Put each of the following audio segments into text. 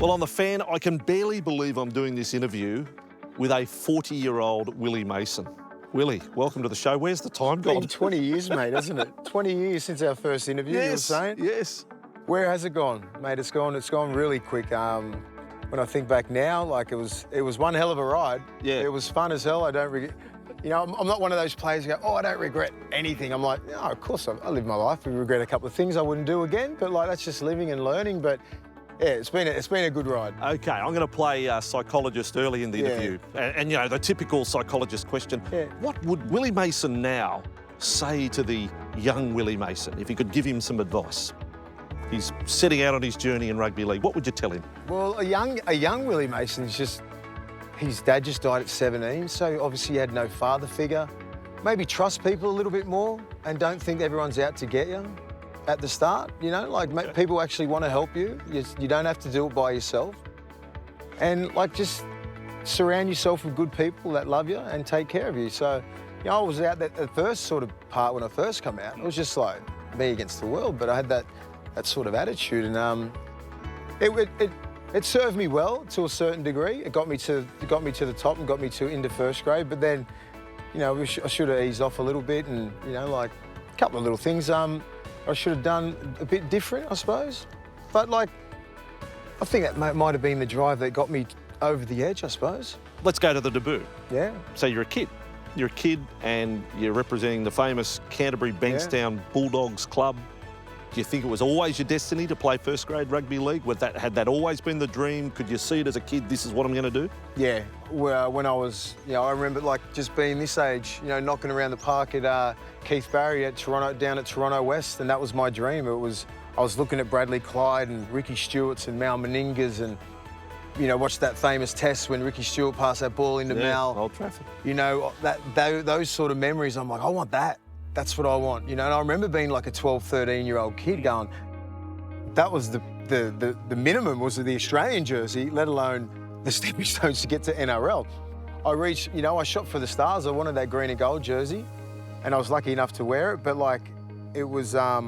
Well, on The Fan, I can barely believe I'm doing this interview with a 40-year-old Willie Mason. Willie, welcome to the show. Where's the time gone? It's been 20 years, mate, hasn't it? 20 years since our first interview, you were saying? Yes. Where has it gone, mate? It's gone really quick. When I think back now, like it was one hell of a ride. Yeah. It was fun as hell. I don't regret. You know, I'm not one of those players who go, oh, I don't regret anything. I'm like, no, of course I live my life. I regret a couple of things I wouldn't do again, but like that's just living and learning. But yeah, it's been a good ride. Okay, I'm going to play psychologist early in the interview. And, you know, the typical psychologist question. Yeah. What would Willie Mason now say to the young Willie Mason if you could give him some advice? He's setting out on his journey in rugby league. What would you tell him? Well, a young Willie Mason is just, his dad just died at 17, so obviously he had no father figure. Maybe trust people a little bit more and don't think everyone's out to get you at the start, you know? Like, people actually want to help you. You don't have to do it by yourself. And, like, just surround yourself with good people that love you and take care of you. So, you know, I was out that the first sort of part when I first come out. It was just like me against the world, but I had that sort of attitude, and it served me well to a certain degree. It got me to the top and got me into first grade. But then, you know, I should have eased off a little bit, and you know, like a couple of little things I should have done a bit different, I suppose. But like, I think that might have been the drive that got me over the edge, I suppose. Let's go to the debut. Yeah. So you're a kid. You're a kid and you're representing the famous Canterbury Bankstown Bulldogs club. Do you think it was always your destiny to play first grade rugby league? Had that always been the dream? Could you see it as a kid, this is what I'm going to do? Yeah, well, when I was, you know, I remember like just being this age, you know, knocking around the park at Keith Barry down at Toronto West, and that was my dream. I was looking at Bradley Clyde and Ricky Stewart's and Mal Meningas, and, you know, watched that famous test when Ricky Stewart passed that ball into Mal. Old Trafford. You know, those sort of memories, I'm like, I want that. That's what I want, you know. And I remember being like a 12, 13-year-old kid going, that was the minimum was the Australian jersey, let alone the stepping stones to get to NRL. I shot for the Stars. I wanted that green and gold jersey, and I was lucky enough to wear it. But like, it was, I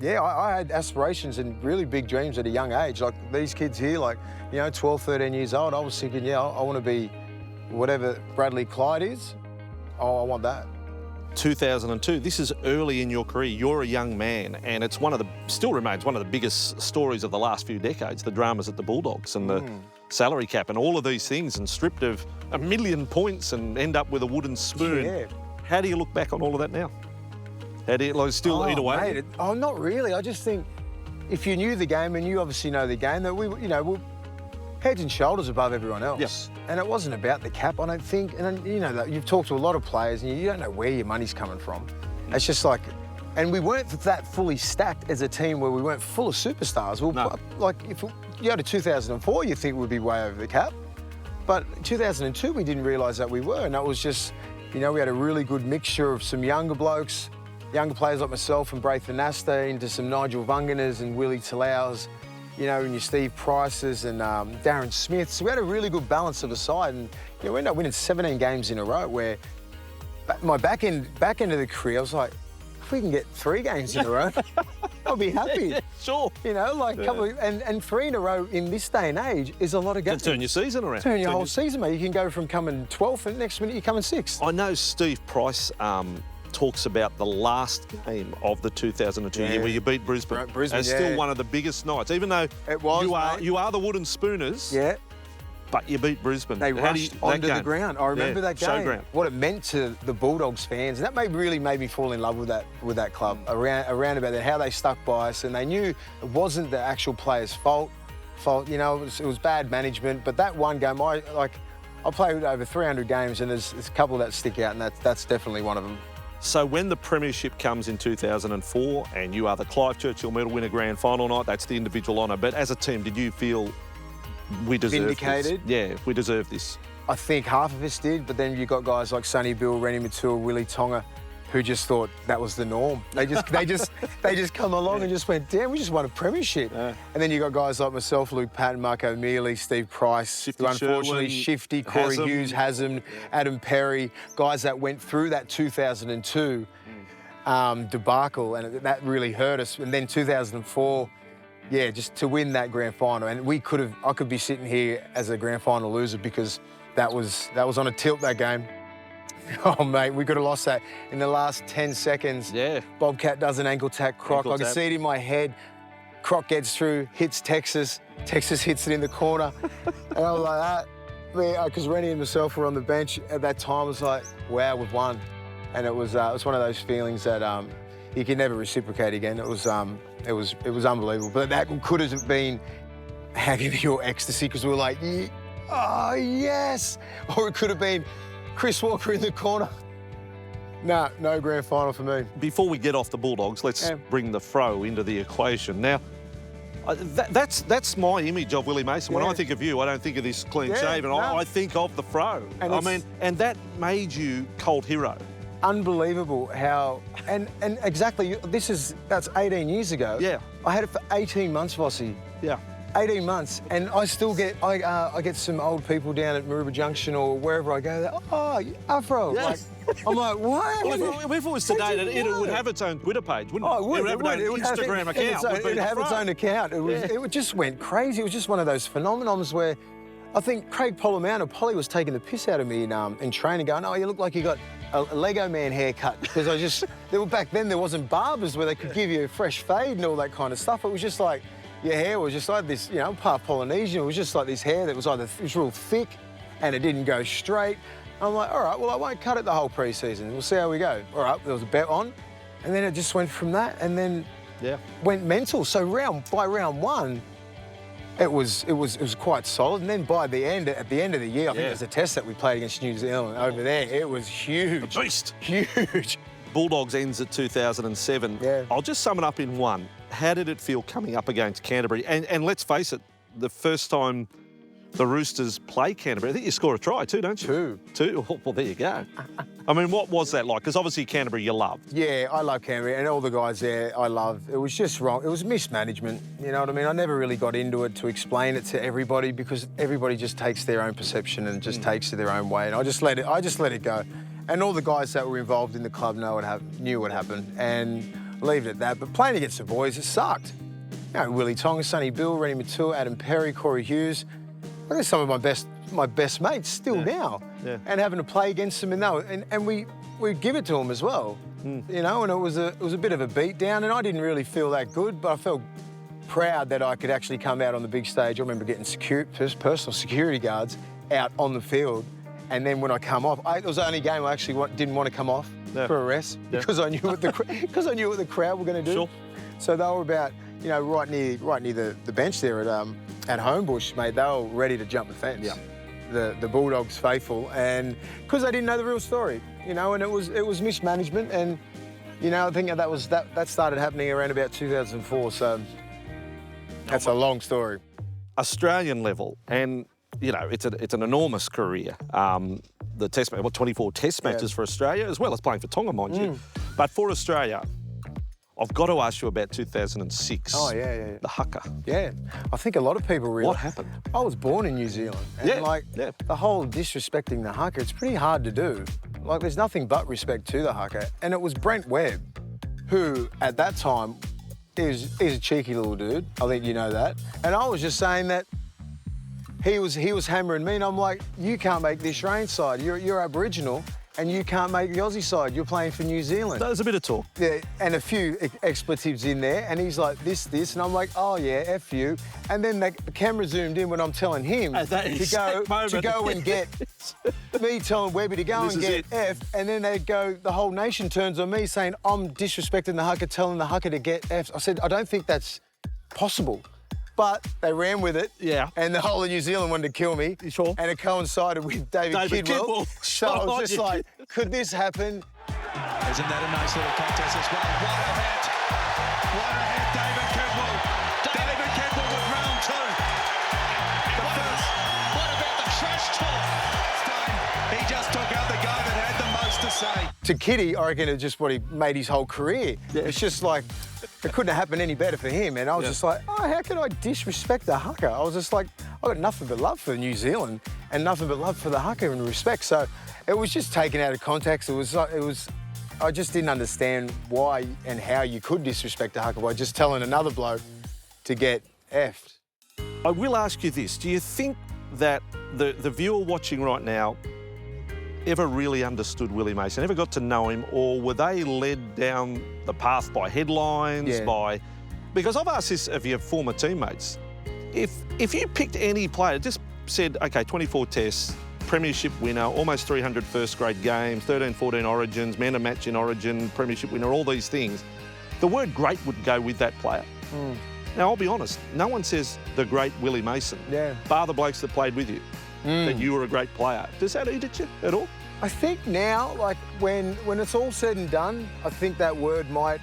had aspirations and really big dreams at a young age. Like these kids here, like, you know, 12, 13 years old, I was thinking, yeah, I want to be whatever Bradley Clyde is. Oh, I want that. 2002, this is early in your career. You're a young man, and it's still remains one of the biggest stories of the last few decades, the dramas at the Bulldogs and the salary cap and all of these things, and stripped of 1 million points and end up with a wooden spoon. Yeah. How do you look back on all of that now? How do you still eat away? Mate, not really. I just think if you knew the game, and you obviously know the game, that we're heads and shoulders above everyone else. Yes. And it wasn't about the cap, I don't think. And you know, you've talked to a lot of players and you don't know where your money's coming from. It's just like, and we weren't that fully stacked as a team where we weren't full of superstars. Like, if you go to 2004, you think we'd be way over the cap. But 2002, we didn't realise that we were. And that was just, you know, we had a really good mixture of some younger blokes, younger players like myself and Braithen Nasta, into some Nigel Vunganas and Willie Talaus, you know, and your Steve Prices and Darren Smith. So we had a really good balance of a side, and you know, we ended up winning 17 games in a row. Where my back end of the career, I was like, if we can get 3 games in a row, I'll be happy. Yeah, sure. You know, like a couple of, and 3 in a row in this day and age is a lot of games. To turn your season around. Turn your whole season, mate. You can go from coming 12th, and next minute you're coming 6th. I know Steve Price talks about the last game of the 2002 year where you beat Brisbane. Brisbane, it's still one of the biggest nights, even though it was, you are the wooden spooners. Yeah. But you beat Brisbane. They rushed onto the ground. I remember that game. Showground. What it meant to the Bulldogs fans, and that really made me fall in love with that club. Around about that, how they stuck by us, and they knew it wasn't the actual players' fault. You know, it was bad management. But that one game, I played over 300 games, and there's a couple that stick out, and that's definitely one of them. So when the premiership comes in 2004 and you are the Clive Churchill Medal winner grand final night, that's the individual honour. But as a team, did you feel we deserve vindicated? This? Yeah, we deserve this. I think half of us did, but then you got guys like Sonny Bill, Rennie Matua, Willie Tonga, who just thought that was the norm. They just come along and just went, damn, we just won a premiership. And then you got guys like myself, Luke Patton, Marco Mealy, Steve Price, Shifty who unfortunately, Sherwin, Shifty, Corey Hughes, Haslam, Adam Perry, guys that went through that 2002 debacle, and that really hurt us. And then 2004, yeah, just to win that grand final. And I could be sitting here as a grand final loser because that was on a tilt, that game. Oh, mate, we could have lost that in the last 10 seconds. Yeah. Bobcat does an ankle tap, Croc. I can see it in my head. Croc gets through, hits Texas. Texas hits it in the corner. And I was like that. Because Rennie and myself were on the bench at that time. I was like, wow, we've won. And it was one of those feelings that you can never reciprocate again. It was unbelievable. But that could have been agony or ecstasy because we were like, oh, yes. Or it could have been Chris Walker in the corner. No grand final for me. Before we get off the Bulldogs, let's bring the fro into the equation. Now, that's my image of Willie Mason. When I think of you, I don't think of this clean shaven. I think of the fro. And that made you cult hero. Unbelievable how, and exactly, that's 18 years ago. Yeah. I had it for 18 months, Vossi. Yeah. 18 months, and I still get, I get some old people down at Maroubra Junction or wherever I go, oh, Afro. Yeah. I'm like, what? Well, if it was today, it would have its own Twitter page, wouldn't it? Oh, it would. It would have an Instagram account. It would have its own account. It just went crazy. It was just one of those phenomenons where I think Craig Polly was taking the piss out of me in training, going, oh, you look like you got a Lego man haircut. Because back then there wasn't barbers where they could give you a fresh fade and all that kind of stuff. It was just like, your hair was just like this, part Polynesian. It was just like this hair that was it was real thick and it didn't go straight. I'm like, all right, well, I won't cut it the whole pre-season. We'll see how we go. All right, there was a bet on. And then it just went from that and then went mental. So by round one, it was quite solid. And then at the end of the year, I think it was a test that we played against New Zealand over there. It was huge. A beast. Huge. Bulldogs ends at 2007. Yeah. I'll just sum it up in one. How did it feel coming up against Canterbury? And let's face it, the first time the Roosters play Canterbury, I think you score a try too, don't you? Two? Well, there you go. I mean, what was that like? Because obviously Canterbury you loved. Yeah, I love Canterbury and all the guys there I love. It was just wrong. It was mismanagement, you know what I mean? I never really got into it to explain it to everybody because everybody just takes their own perception and just takes it their own way. And I just let it go. And all the guys that were involved in the club knew what happened and leave it at that. But playing against the boys, it sucked. Willie Tonga, Sonny Bill, Rennie Matua, Adam Perry, Corey Hughes. I guess some of my best mates still now. Yeah. And having to play against them and we give it to them as well. And it was a bit of a beat down and I didn't really feel that good, but I felt proud that I could actually come out on the big stage. I remember getting personal security guards out on the field. And then when I come off, it was the only game I actually didn't want to come off for a rest because I knew what the crowd were going to do. Sure. So they were about, right near the bench there at Homebush, mate. They were ready to jump the fence. Yeah. The Bulldogs faithful, and because they didn't know the real story, and it was mismanagement, and I think that started happening around about 2004. So that's a long story. Australian level and. It's an enormous career. The test match, 24 test matches for Australia, as well as playing for Tonga, mind you. But for Australia, I've got to ask you about 2006. Oh, yeah. The haka. Yeah. I think a lot of people realise. What happened? I was born in New Zealand. And the whole disrespecting the haka, it's pretty hard to do. Like, there's nothing but respect to the haka. And it was Brent Webb, who, at that time, is a cheeky little dude. I think you know that. And I was just saying that he was hammering me, and I'm like, you can't make the Australian side. You're Aboriginal, and you can't make the Aussie side. You're playing for New Zealand. There's a bit of talk. Yeah, and a few expletives in there, and he's like, this, and I'm like, oh yeah, F you. And then the camera zoomed in when I'm telling him to go and get me telling Webby to go and get F, and then the whole nation turns on me saying I'm disrespecting the haka, telling the haka to get F. I said, I don't think that's possible. But they ran with it. Yeah. And the whole of New Zealand wanted to kill me. Sure. And it coincided with David Kidwell. So I was just like, could this happen? Isn't that a nice little contest as well? What a hit, David Kidwell. David Kidwell with round two. What about the trash talk? He just took out the guy that had the most to say. To Kitty, I reckon it's just what he made his whole career. Yeah. It's just like, it couldn't have happened any better for him. And I was just like, oh, how can I disrespect the haka? I was just like, I got nothing but love for New Zealand and nothing but love for the haka and respect. So it was just taken out of context. I just didn't understand why and how you could disrespect the haka by just telling another bloke to get effed. I will ask you this. Do you think that the viewer watching right now ever really understood Willie Mason, ever got to know him, or were they led down the path by headlines, Because I've asked this of your former teammates. If you picked any player, just said, OK, 24 tests, premiership winner, almost 300 first-grade games, 13, 14 origins, man of match in origin, premiership winner, all these things, the word great would go with that player. Now, I'll be honest, no one says the great Willie Mason, bar the blokes that played with you, that you were a great player. Does that eat at you at all? I think now, like when it's all said and done, I think that word might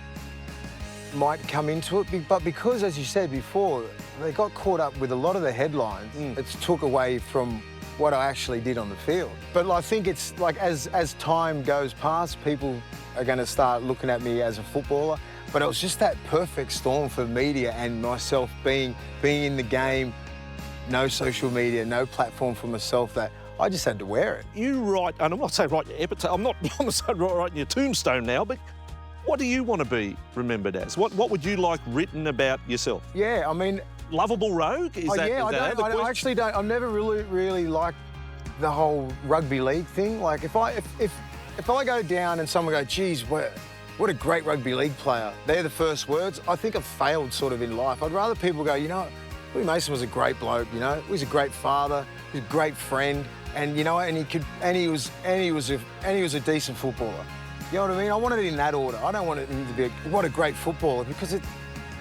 come into it. But because, as you said before, they got caught up with a lot of the headlines, it took away from what I actually did on the field. But I think it's like as time goes past, people are going to start looking at me as a footballer. But it was just that perfect storm for media and myself being in the game, no social media, no platform for myself, that I just had to wear it. You write, and I'm not saying write your epitaph, I'm not saying writing your tombstone now, but what do you want to be remembered as? What would you like written about yourself? Yeah, I mean... Lovable rogue? I actually don't. I've never really liked the whole rugby league thing. Like, if I go down and someone goes, geez, what a great rugby league player, they're the first words, I think I've failed sort of in life. I'd rather people go, you know, Willie Mason was a great bloke, you know, he was a great father, he was a great friend, and you know, and he was a decent footballer. You know what I mean? I want it in that order. I don't want it to be what a great footballer, because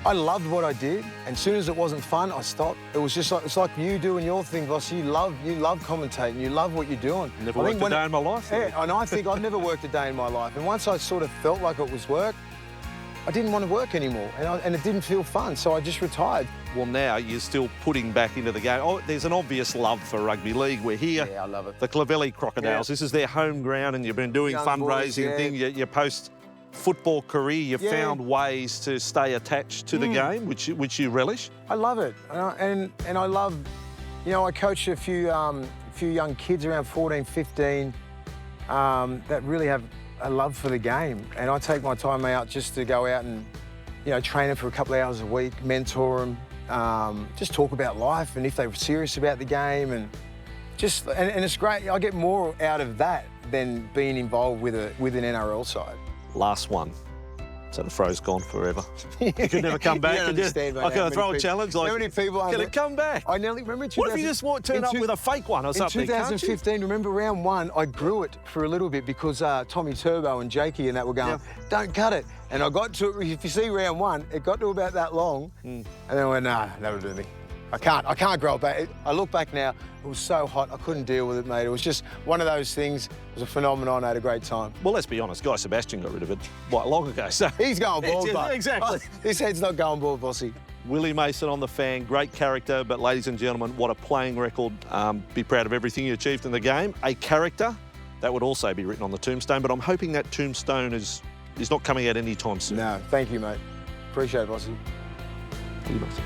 I loved what I did, and as soon as it wasn't fun, I stopped. It was just like, it's like you doing your thing, Voss. You love commentating. You love what you're doing. Never worked a day in my life. Yeah, and I think I've never worked a day in my life. And once I sort of felt like it was work, I didn't want to work anymore, and it didn't feel fun, so I just retired. Well, now you're still putting back into the game. Oh, there's an obvious love for rugby league. We're here. Yeah, I love it. The Clovelly Crocodiles. This is their home ground, and you've been doing Young fundraising boys, thing. Your post-football career, you've found ways to stay attached to the game, which you relish. I love it, and I love, you know, I coach a few young kids around 14, 15 that really have a love for the game, and I take my time out just to go out and, you know, train them for a couple of hours a week, mentor them, just talk about life and if they're serious about the game, and it's great. I get more out of that than being involved with an NRL side. Last one. So the fro's gone forever. You could never come back. You don't understand, mate, I can throw a challenge like, how many people can it come back? I nearly remember. What if you just turn up with a fake one or something? In 2015, remember round one, I grew it for a little bit because Tommy Turbo and Jakey and that were going, don't cut it. And I got to, if you see round one, it got to about that long, and then I went, nah, that'll do me. I can't grow it back. I look back now, it was so hot, I couldn't deal with it, mate. It was just one of those things. It was a phenomenon. I had a great time. Well, let's be honest, Guy Sebastian got rid of it quite long ago. So he's going bald, but exactly. His head's not going bald, Vossy. Willie Mason on the Fan, great character, but ladies and gentlemen, what a playing record. Be proud of everything you achieved in the game. A character, that would also be written on the tombstone, but I'm hoping that tombstone is not coming out anytime soon. No, thank you, mate. Appreciate it, Vossy. Willie Mason.